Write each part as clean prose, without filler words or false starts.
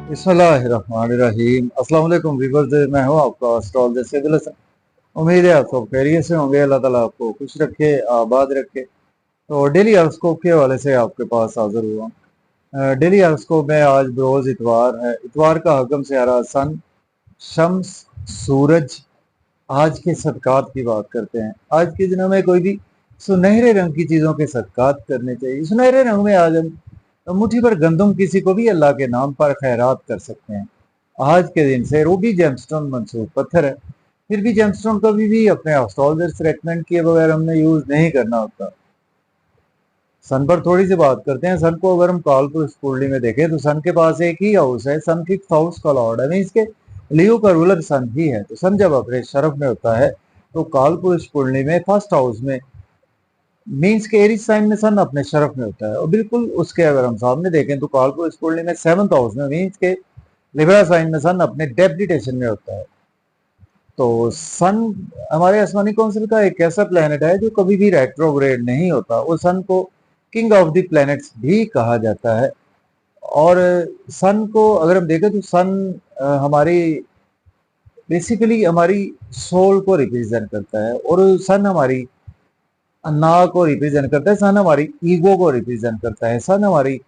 बिस्मिल्लाहिर्रहमानिर्रहीम। अस्सलाम वालेकुम व्यूअर्स, मैं हूं आपका एस्ट्रोलॉजर सैयद हसन। उम्मीद है आप सब खैरियत से होंगे। अल्लाह ताला आपको खुश रखे, आबाद रखे। तो डेली हॉरोस्कोप के हवाले से आपके पास हाजिर हुआ। डेली हॉरोस्कोप में आज रोज इतवार है। इतवार का हुक्म से आ रहा सन, शम्स, सूरज। आज के सदकात की बात करते हैं। आज के दिनों में कोई भी सुनहरे रंग की चीज़ों के सदकात करने चाहिए। सुनहरे रंग में आज हम मुट्ठी भर गंदम किसी को भी अल्लाह के नाम पर खैरात कर सकते हैं। आज के दिन से रूबी जेमस्टोन मंसूब पत्थर है। फिर भी जेमस्टोन कभी भी अपने एस्ट्रोलजर से रेकमेंड किए बगैर हमने यूज नहीं करना होता। सन पर थोड़ी सी बात करते हैं। सन को अगर हम कालपुरुष कुंडली में देखें तो सन के पास एक ही हाउस है। सन फिफ्थ हाउस का लॉर्ड है, मीन्स के लियो का रूलर सन ही है। तो सन जब अपने शरफ में होता है तो कालपुरुष कुंडली में फर्स्ट हाउस में, मीन्स के एरीज साइन में सन अपने शरफ में होता है। और बिल्कुल उसके अगर हम सामने देखें तो कालपुरुष कुंडली में सेवंथ हाउस में, मीन्स के लिब्रा साइन में सन अपने डेबिलिटेशन में होता है। तो सन हमारे आसमानी कौंसिल का एक ऐसा प्लेनेट है जो कभी भी रेट्रोग्रेड नहीं होता। वो सन को किंग ऑफ द प्लैनेट्स भी कहा जाता है। और सन को अगर हम देखें तो सन हमारी बेसिकली हमारी सोल को रिप्रेजेंट करता है। और सन हमारी ना को रिप्रेजेंट करता है। सन हमारी ईगो को रिप्रेजेंट करता है। सन हमारी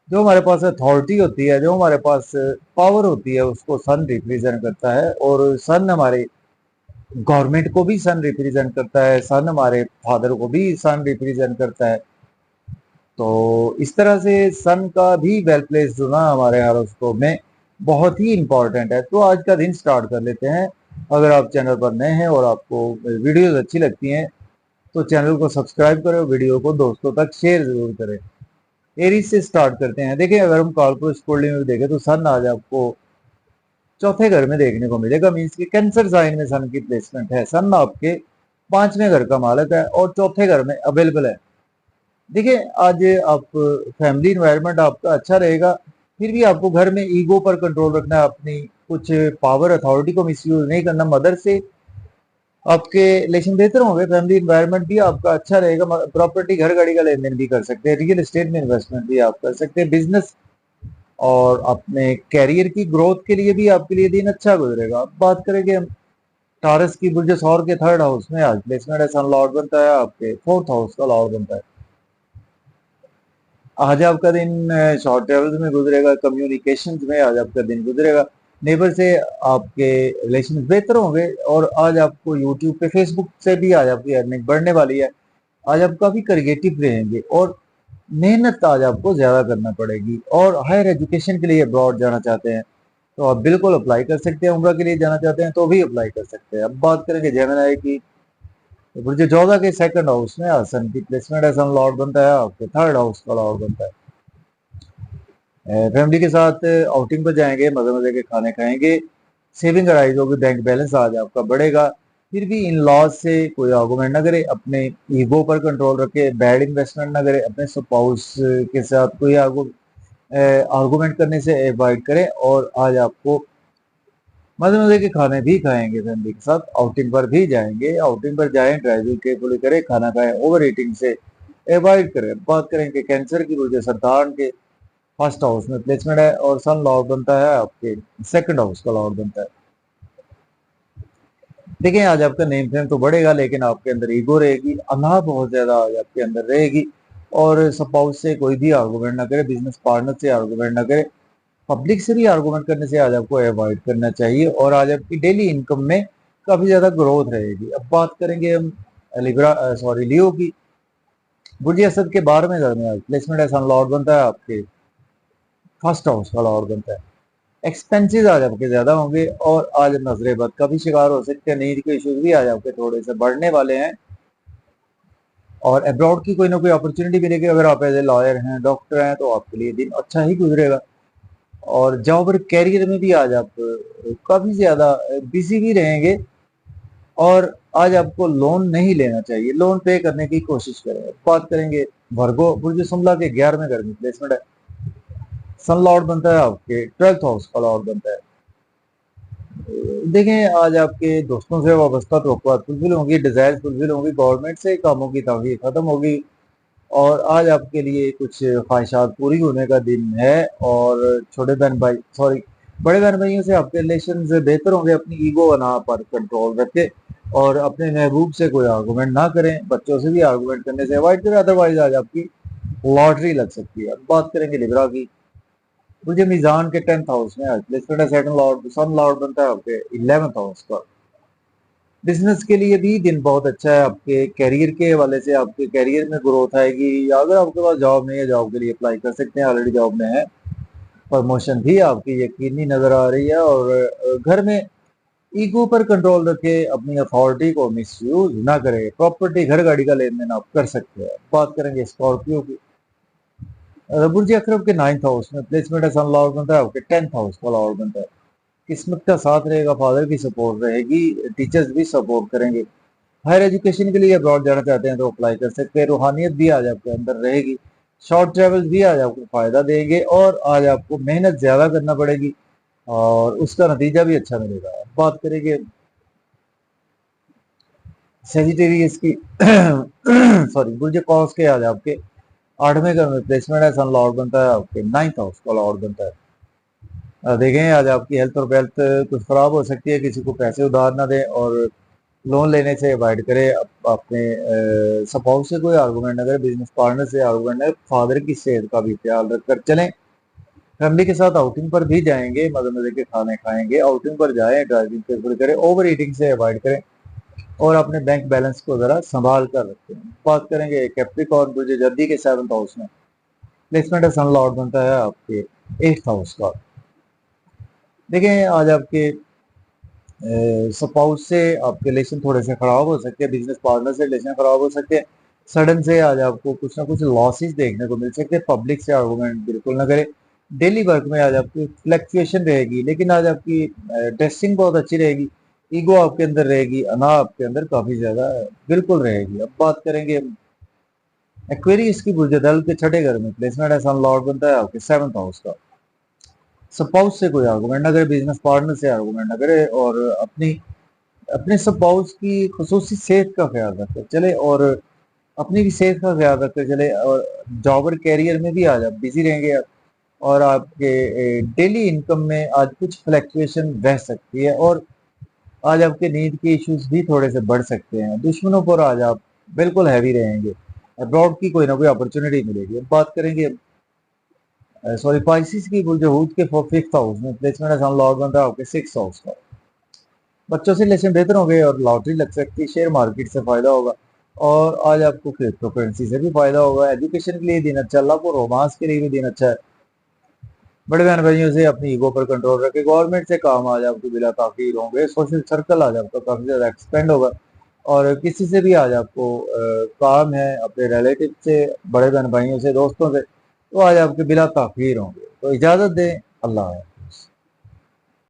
जो हमारे पास अथॉरिटी होती है, जो हमारे पास पावर होती है, उसको सन रिप्रेजेंट करता है। और सन हमारे गवर्नमेंट को भी सन रिप्रेजेंट करता है। सन हमारे फादर को भी सन रिप्रेजेंट करता है। तो इस तरह से सन का भी वेल प्लेस होना हमारे हॉरोस्कोप में बहुत ही इंपॉर्टेंट है। तो आज का दिन स्टार्ट कर लेते हैं। अगर आप चैनल पर नए हैं और आपको वीडियोस अच्छी लगती हैं तो चैनल को सब्सक्राइब करें और वीडियो को दोस्तों तक शेयर जरूर करें। एरीज से स्टार्ट करते हैं। देखिए, अगर हम कालपुरुष कुंडली में देखें तो सन आज आपको चौथे घर में देखने को मिलेगा। मीन्स की कैंसर साइन में सन की प्लेसमेंट है। सन आपके पांचवें घर का मालक है और चौथे घर में अवेलेबल है। देखिए, आज आप फैमिली इन्वायरमेंट आपका अच्छा रहेगा। फिर भी आपको घर में ईगो पर कंट्रोल रखना है, अपनी कुछ पावर अथॉरिटी को मिसयूज नहीं करना। मदर से आपके रिलेशन बेहतर होंगे। फैमिली इन्वायरमेंट भी आपका अच्छा रहेगा। प्रॉपर्टी, घर गाड़ी का लेन देन भी कर सकते हैं। रियल एस्टेट में इन्वेस्टमेंट भी आप कर सकते हैं। बिजनेस और अपने कैरियर की ग्रोथ के लिए भी आपके लिए दिन अच्छा गुजरेगा। अब बात करेंगे हम टारस की बुर्ज सौर के थर्ड हाउस में आज प्लेसमेंट है। सन लॉर्ड बनता है, आपके फोर्थ हाउस का लॉर्ड बनता है। आज आपका दिन शॉर्ट ट्रेवल्स में गुजरेगा, कम्युनिकेशन में आज आपका दिन गुजरेगा। नेबर से आपके रिलेशन बेहतर होंगे। और आज आपको यूट्यूब पे, फेसबुक से भी आज आपकी अर्निंग बढ़ने वाली है। आज आप काफी क्रिएटिव रहेंगे और मेहनत आज आपको ज्यादा करना पड़ेगी। और हायर एजुकेशन के लिए अब्रॉड जाना चाहते हैं तो आप बिल्कुल अप्लाई कर सकते हैं। उम्र के लिए जाना चाहते हैं तो भी अप्लाई कर सकते हैं। अब बात करेंगे जेमिनी की। तो बुर्ज जोधा के सेकंड हाउस में आज सन की प्लेसमेंट है। सन लॉर्ड बनता है, आपके थर्ड हाउस का लॉर्ड बनता है। फैमिली के साथ आउटिंग पर जाएंगे, मजे मजे के खाने खाएंगे, सेविंग राइज होगी, बैंक बैलेंस आज आपका बढ़ेगा। फिर भी इन लॉज से कोई आर्गूमेंट ना करे, अपने ईगो पर कंट्रोल रखे, बैड इन्वेस्टमेंट ना करे, अपने स्पाउस के साथ कोई आर्गूमेंट करने से अवॉइड करें। और आज आपको मजे मजे के खाने भी खाएंगे। फैमिली के साथ आउटिंग पर भी जाएंगे। आउटिंग पर जाएं, ड्राइविंग केयरफुली करें, खाना खाएं, ओवर ईटिंग से अवॉइड करें। बात करेंगे कैंसर की वजह संतान के फर्स्ट हाउस में प्लेसमेंट है और सन लॉर्ड बनता है, आपके सेकंड हाउस का लॉर्ड बनता है। देखिए, आज आपका नेम फेम तो बढ़ेगा लेकिन आपके अंदर ईगो रहेगी, अनाह बहुत ज्यादा आज आपके अंदर रहेगी। और स्पाउस से कोई भी आर्गूमेंट ना करे, बिजनेस पार्टनर से आर्गूमेंट ना करे, पब्लिक से भी आर्गूमेंट करने से आज आपको अवॉइड करना चाहिए। और आज आपकी डेली इनकम में काफी ज्यादा ग्रोथ रहेगी। अब बात करेंगे हम लियो की। बुर्ज असद के 12वें घर में आज प्लेसमेंट है। सन लॉर्ड बनता है, आपके फर्स्ट हाउस का लॉर्ड बनता है। एक्सपेंसेस आज आपके ज्यादा होंगे और आज नजरे बद का भी शिकार हो सकते हैं। नींद के इश्यूज भी आज आपके थोड़े से बढ़ने वाले हैं। और अब्रॉड की कोई ना कोई अपॉर्चुनिटी मिलेगी। अगर आप एज ए लॉयर हैं, डॉक्टर हैं, तो आपके लिए दिन अच्छा ही गुजरेगा। और जॉब और कैरियर में भी आज आप काफी ज्यादा बिजी भी रहेंगे। और आज आपको लोन नहीं लेना चाहिए, लोन पे करने की कोशिश करें। बात करेंगे वर्गो, बुर्ज शुमला के 11वें घर में प्लेसमेंट है। सन लॉर्ड बनता है, आपके ट्वेल्थ हाउस का लॉर्ड बनता है। देखें, आज आपके दोस्तों से वाबस्ता तवक्कुआत फुलफिल होंगी, डिजायर फुलफिल होंगी, गवर्नमेंट से कामों की ताखीर खत्म होगी। और आज आपके लिए कुछ ख्वाहिशात पूरी होने का दिन है। और छोटे बहन भाई सॉरी बड़े बहन भाइयों से आपके रिलेशन बेहतर होंगे। अपनी ईगो ना पर कंट्रोल रखें और अपने महबूब से कोई आर्गूमेंट ना करें। बच्चों से भी आर्गूमेंट करने से अवॉइड करें, अदरवाइज आज आपकी लॉटरी लग सकती है। बात करेंगे लिब्रा की। मुझे मीजान के 10th हाउस में आज प्लेसमेंट है, सेकंड लॉर्ड सन लॉर्ड बनता है आपके 11th हाउस पर। बिजनेस के लिए भी दिन बहुत अच्छा है। आपके कैरियर के हवाले से आपके कैरियर में ग्रोथ आएगी, या अगर आपके पास जॉब नहीं है जॉब के लिए अप्लाई कर सकते हैं, ऑलरेडी जॉब में है। प्रमोशन भी आपकी यकीनी नजर आ रही है। और घर में ईगो पर कंट्रोल रखे, अपनी अथॉरिटी को मिसयूज ना करे। प्रॉपर्टी घर गाड़ी का लेन देन आप कर सकते हैं। बात करेंगे स्कॉर्पियो की। बुर्ज अकरब के 9th हाउस में प्लेसमेंट है, सन लॉर्ड बनता है आपके 10th हाउस का लॉर्ड बनता है। किस्मत का साथ रहेगा, फादर की सपोर्ट रहेगी, टीचर्स भी सपोर्ट करेंगे। हायर एजुकेशन के लिए अब्रॉड जाना चाहते हैं तो अप्लाई कर सकते हैं। रूहानियत भी आज आपके अंदर रहेगी। शॉर्ट ट्रेवल भी आज आपको फायदा देंगे और आज आपको मेहनत ज्यादा करना पड़ेगी और उसका नतीजा भी अच्छा मिलेगा। बात करेंगे सेजिटेरियस की सॉरी बुर्ज कॉस के। आज आपके 8वें घर में प्लेसमेंट है, सन लॉर्ड बनता है आपके 9th हाउस का लॉर्ड बनता है। देखें आज आपकी हेल्थ और वेल्थ कुछ खराब हो सकती है। किसी को पैसे उधार ना दें और लोन लेने से अवॉइड करें। अपने स्पाउस से कोई आर्गूमेंट ना करें, बिजनेस पार्टनर से आर्गूमेंट ना, फादर की सेहत का भी ख्याल रखकर चलें। फैमिली के साथ आउटिंग पर भी जाएंगे, मजे मजे के खाने खाएंगे, आउटिंग पर जाएं, ड्राइविंग प्रेफर करें, ओवर ईटिंग से अवॉइड करें और अपने बैंक बैलेंस को जरा संभाल कर रखें। बात करेंगे कैप्रिकॉर्न मुझे जल्दी के 7th हाउस में प्लेसमेंट है, सन लॉर्ड बनता है आपके 8th हाउस का। देखें आज आपके स्पाउस से आपके रिलेशन थोड़े से खराब हो सकते हैं, बिजनेस पार्टनर से रिलेशन खराब हो सकते हैं। सडन से आज आपको कुछ ना कुछ लॉसेस देखने को मिल सकते हैं। पब्लिक से आर्गूमेंट बिल्कुल ना करें। डेली वर्क में आज आपकी फ्लक्चुएशन रहेगी, लेकिन आज आपकी ड्रेसिंग बहुत अच्छी रहेगी। ईगो आपके अंदर रहेगी, अना आपके अंदर काफी ज्यादा बिल्कुल रहेगी। अब बात करेंगे एक्वेरियस की। बुर्ज दल के 6ठे घर में प्लेसमेंट है, सन लॉर्ड बनता है आपके 7th हाउस का। स्पाउस से कोई आर्गूमेंट ना करे, बिजनेस पार्टनर से आर्गूमेंट ना करे और अपनी अपने स्पाउस की खुसूसी सेहत का ख्याल रखकर चले और अपनी भी सेहत का ख्याल रखकर चले। और जॉब और कैरियर में भी आज आप बिजी रहेंगे और आपके डेली इनकम में आज कुछ फ्लक्चुएशन रह सकती है और आज आपके नींद के इश्यूज भी थोड़े से बढ़ सकते हैं। दुश्मनों पर आज आप बिल्कुल हैवी रहेंगे। अब्रॉड की कोई ना कोई अपॉर्चुनिटी मिलेगी। अब बात करेंगे सॉरी पाइसिस की। जो हूत के 5th हाउस में प्लेसमेंट है, सन लॉर्ड बनता है आपके 6th हाउस का। बच्चों से रिलेशन बेहतर होंगे और लॉटरी लग सकती है। शेयर मार्केट से फायदा होगा और आज आपको क्रिप्टो करेंसी से भी फायदा होगा। एजुकेशन के लिए दिन अच्छा, लव और रोमांस के लिए भी दिन अच्छा है। बड़े बहन भाइयों से अपनी ईगो पर कंट्रोल रखे। गवर्नमेंट से काम आज आपको बिला ताकीर होंगे। सोशल सर्कल आज आपका काफी ज्यादा एक्सपेंड होगा और किसी से भी आज आपको काम है, अपने रिलेटिव से, बड़े बहन भाइयों से, दोस्तों से, तो आज आपके बिला ताकीर होंगे। तो इजाजत दें, अल्लाह।